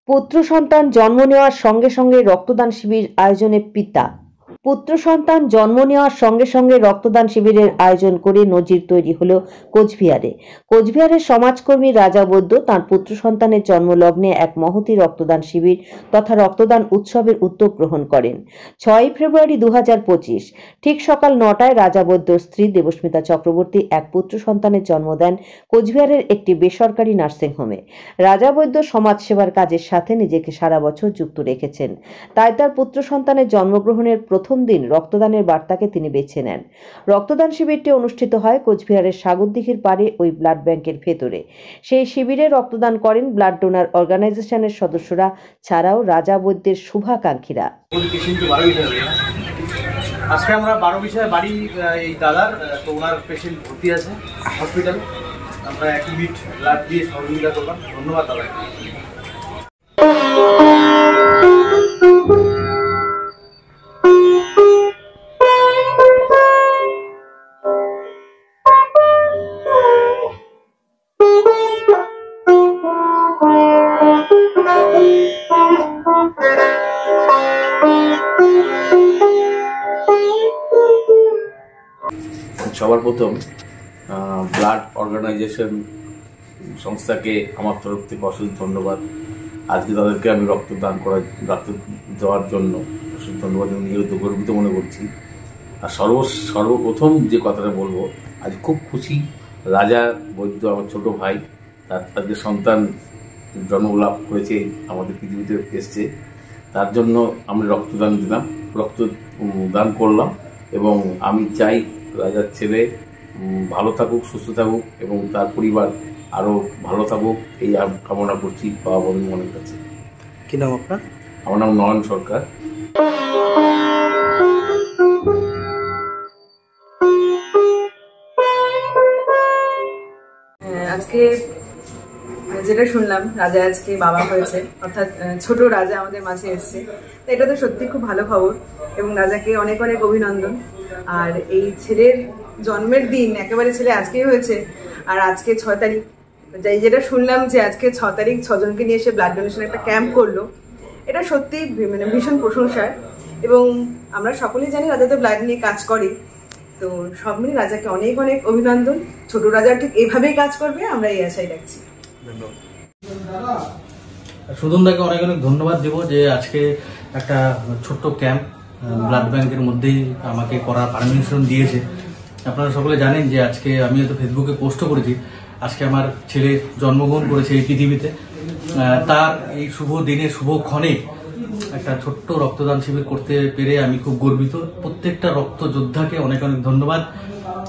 পুত্র সন্তান জন্ম নেওয়ার সঙ্গে সঙ্গে রক্তদান শিবির আয়োজনে পিতা। পুত্র সন্তান জন্ম নেওয়ার সঙ্গে সঙ্গে রক্তদান শিবিরের আয়োজন করে নজির তৈরি হলো কোচবিহারে। কোচবিহারের সমাজকর্মী রাজা বৈদ্য তাঁর পুত্র সন্তানের জন্মলগ্নে এক মহতী রক্তদান শিবির তথা রক্তদান উৎসবের উদ্যোগ গ্রহণ করেন। 6 ফেব্রুয়ারি 2025 ঠিক সকাল 9টায় রাজা বৈদ্যর স্ত্রী দেবস্মিতা চক্রবর্তী এক পুত্র সন্তানের জন্ম দেন কোচবিহারের একটি বেসরকারি নার্সিংহোমে। রাজা বৈদ্য সমাজসেবার কাজের সাথে নিজেকে সারা বছর যুক্ত রেখেছেন, তাই তার পুত্র সন্তানের জন্মগ্রহণের প্রথম দিন রক্তদানের বার্তাকে তিনি বেছে নেন। রক্তদান শিবিরটি অনুষ্ঠিত হয় কোচবিহারের সাগরদিঘির পাড়ে ওই ব্লাড ব্যাংকের ভেতরে। সেই শিবিরে রক্তদান করেন ব্লাড ডোনার অর্গানাইজেশনের সদস্যরা ছাড়াও রাজা বৈদ্যের শুভাকাঙ্ক্ষীরা। আজকে আমরা 12 বিষয়ে বাড়ি এই দাদার তো ওনার পেশেন্ট ভর্তি আছে হসপিটাল, আমরা 1 ইউনিট ব্লাড দিয়ে সহযোগিতা করলাম। ধন্যবাদ দাদা। সবার প্রথম ব্লাড অর্গানাইজেশন সংস্থাকে আমার তরফ থেকে অশেষ ধন্যবাদ। আজকে তাদেরকে আমি রক্ত দেওয়ার জন্য অশেষ ধন্যবাদ, নিজেকে গর্বিত মনে করছি। আর সর্বপ্রথম যে কথাটা বলবো, আজ খুব খুশি। রাজা বৈদ্য আমার ছোট ভাই, তার আজকে সন্তান জন্মলাভ করেছে, আমাদের পৃথিবীতে এসছে, তার জন্য আমি রক্তদান করলাম এবং আমি চাই রাজার ছেলে ভালো থাকুক, সুস্থ থাকুক এবং তার পরিবার আরো ভালো থাকুক, এই কামনা করছি বাবা মনের কাছে। কি নাম আপনার? আমার নাম নয়ন সরকার। আজকে যেটা শুনলাম, রাজা আজকে বাবা হয়েছে, অর্থাৎ ছোট রাজা আমাদের মাঝে এসছে, তো এটা তো সত্যি খুব ভালো খবর এবং রাজাকে অনেক অনেক অভিনন্দন। আর এই ছেলের জন্মের দিন একেবারে ছেলে আজকেই হয়েছে, আর আজকে 6 তারিখ, যেটা শুনলাম যে আজকে 6 তারিখ 6 জনকে নিয়ে এসে ব্লাড ডোনেশন একটা ক্যাম্প করলো, এটা সত্যি মানে ভীষণ প্রশংসার। এবং আমরা সকলেই জানি রাজা তো ব্লাড নিয়ে কাজ করে, তো সব মিলে রাজাকে অনেক অনেক অভিনন্দন। ছোট রাজা ঠিক এইভাবেই কাজ করবে, আমরা এই আশাই রাখছি। সুদনদাকে অনেক অনেক ধন্যবাদ দেব যে আজকে একটা ছোট্ট ক্যাম্প ব্লাড ব্যাংকের মধ্যেই আমাকে করার পারমিশন দিয়েছে। আপনারা সকলে জানেন যে আজকে আমি হয়তো ফেসবুকে পোস্টও করেছি, আজকে আমার ছেলে জন্মগ্রহণ করেছে এই পৃথিবীতে। তার এই শুভ দিনে শুভক্ষণে একটা ছোট্ট রক্তদান শিবির করতে পেরে আমি খুব গর্বিত। প্রত্যেকটা রক্ত যোদ্ধাকে অনেক অনেক ধন্যবাদ।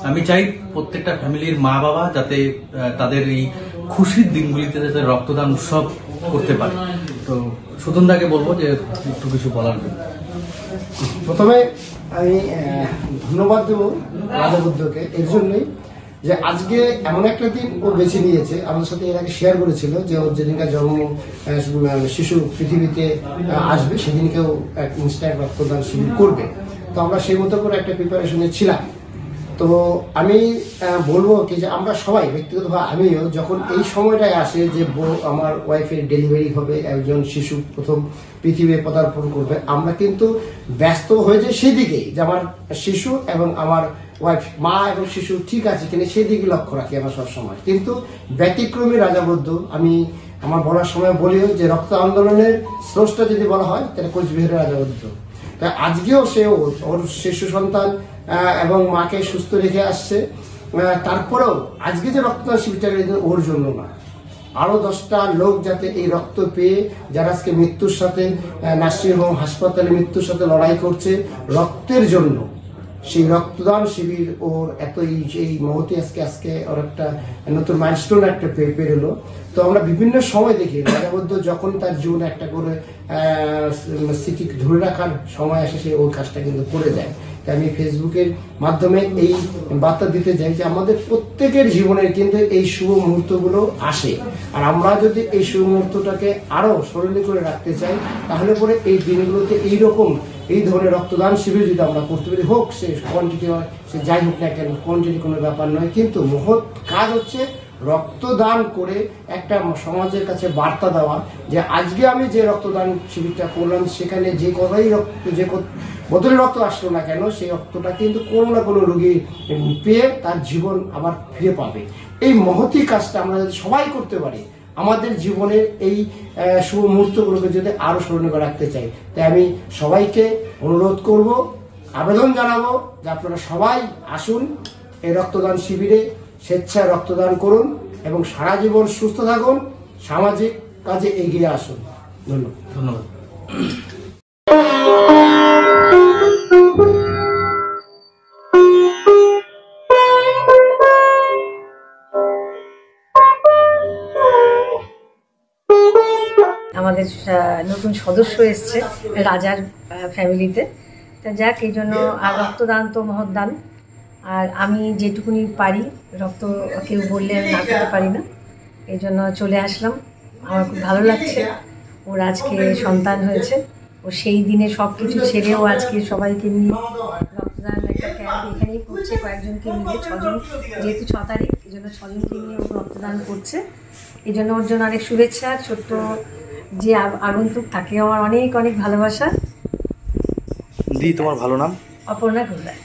আমি চাই প্রত্যেকটা ফ্যামিলির মা বাবা যাতে তাদের এই খুশির দিনগুলিতে যাতে রক্তদান উৎসব করতে পারে। তো সুদনদাকে বলবো যে একটু কিছু বলার জন্য। প্রথমে আমি ধন্যবাদ দেবো রাজা বুদ্ধকে এর জন্যই যে আজকে এমন একটা দিন ও বেছে নিয়েছে। আমাদের সাথে এর আগে শেয়ার করেছিল যে ওর যেদিনকার শিশু পৃথিবীতে আসবে সেদিনকেও এক ইনস্ট্যান্ট রক্তদান শিবির করবে। তো আমরা সেই মতো করে একটা প্রিপারেশনে ছিলাম। তো আমি বলবো কি যে আমরা সবাই ব্যক্তিগতভাবে আমিও যখন এই সময়টায় আসে যে আমার ওয়াইফের ডেলিভারি হবে, একজন শিশু প্রথম পৃথিবীতে পদার্পণ করবে, আমরা কিন্তু ব্যস্ত হয়ে যাই সেদিকেই যে আমার শিশু এবং আমার ওয়াইফ, মা এবং শিশু ঠিক আছে কিনা সেই দিকে লক্ষ্য রাখি আমরা সবসময়। কিন্তু ব্যতিক্রমী রাজা বৈদ্য, আমি আমার বলার সময় বলিও যে রক্ত আন্দোলনের স্রষ্টা যদি বলা হয় তাহলে কোচবিহারের রাজা বৈদ্য। তাই আজকেও সে ওর শিশু সন্তান এবং মাকে সুস্থ রেখে আসছে। তারপরেও আজকে যে রক্তদান শিবিরটা ওর জন্য না, আরো 10টা লোক যাতে এই রক্ত পেয়ে যারা আজকে মৃত্যুর সাথে নার্সিংহোম হাসপাতালে মৃত্যুর সাথে লড়াই করছে রক্তের জন্য, সেই রক্তদান শিবির ওর এই মহতি আজকে ওর একটা নতুন মাইলস্টোন একটা পেরোলো। তো আমরা বিভিন্ন সময় দেখি রাজা বৈদ্য যখন তার জীবনে একটা করে স্মৃতি ধরে রাখার সময় আসে সে ওই কাজটা কিন্তু করে যায়। তাই আমি ফেসবুকের মাধ্যমে এই বার্তা দিতে চাই যে আমাদের প্রত্যেকের জীবনে কিন্তু এই শুভ মুহূর্তগুলো আসে, আর আমরা যদি এই শুভ মুহূর্তটাকে আরো স্মরণীয় করে রাখতে চাই তাহলে পরে এই দিনগুলোতে এইরকম এই ধরনের রক্তদান শিবির যদি আমরা করতে পারি, হোক সে কোয়ান্টিটি হয়, সে যাই হোক না কেন, কোয়ান্টিটি কোনো ব্যাপার নয়, কিন্তু মহৎ কাজ হচ্ছে রক্তদান করে একটা সমাজের কাছে বার্তা দেওয়া যে আজকে আমি যে রক্তদান শিবিরটা করলাম সেখানে যে বোতলে রক্ত আসলো না কেন, সেই রক্তটা কিন্তু কোনো না কোনো রোগী পেয়ে তার জীবন আবার ফিরে পাবে। এই মহতী কাজটা আমরা যদি সবাই করতে পারি, আমাদের জীবনের এই শুভ মুহূর্তগুলোকে যদি আরো স্মরণীয় করে রাখতে চাই, তাই আমি সবাইকে অনুরোধ করব, আবেদন জানাবো যে আপনারা সবাই আসুন এই রক্তদান শিবিরে, স্বেচ্ছায় রক্তদান করুন এবং সারা জীবন সুস্থ থাকুন, সামাজিক কাজে এগিয়ে আসুন। ধন্যবাদ। ধন্যবাদ। আমাদের নতুন সদস্য এসছে রাজার ফ্যামিলিতে, তা যাক এই জন্য, আর রক্তদান তো মহৎদান, আর আমি যেটুকুনি পারি রক্ত কেউ বললে আমি না করতে পারি না, এই জন্য চলে আসলাম। আমার খুব ভালো লাগছে, ওর আজকে সন্তান হয়েছে, ও সেই দিনে সব কিছু ছেড়েও আজকে সবাইকে নিয়ে রক্তদান একটা ক্যাম্প এখানেই করছে, কয়েকজনকে মিলে 6 জন, যেহেতু 6 তারিখ এই জন্য 6 জনকে নিয়ে ও রক্তদান করছে। এই জন্য ওর জন্য অনেক শুভেচ্ছা। ছোট্ট যে আগন্তুক তাকে আমার অনেক অনেক ভালোবাসা। দি, তোমার ভালো নাম? অপর্ণা গোদায়।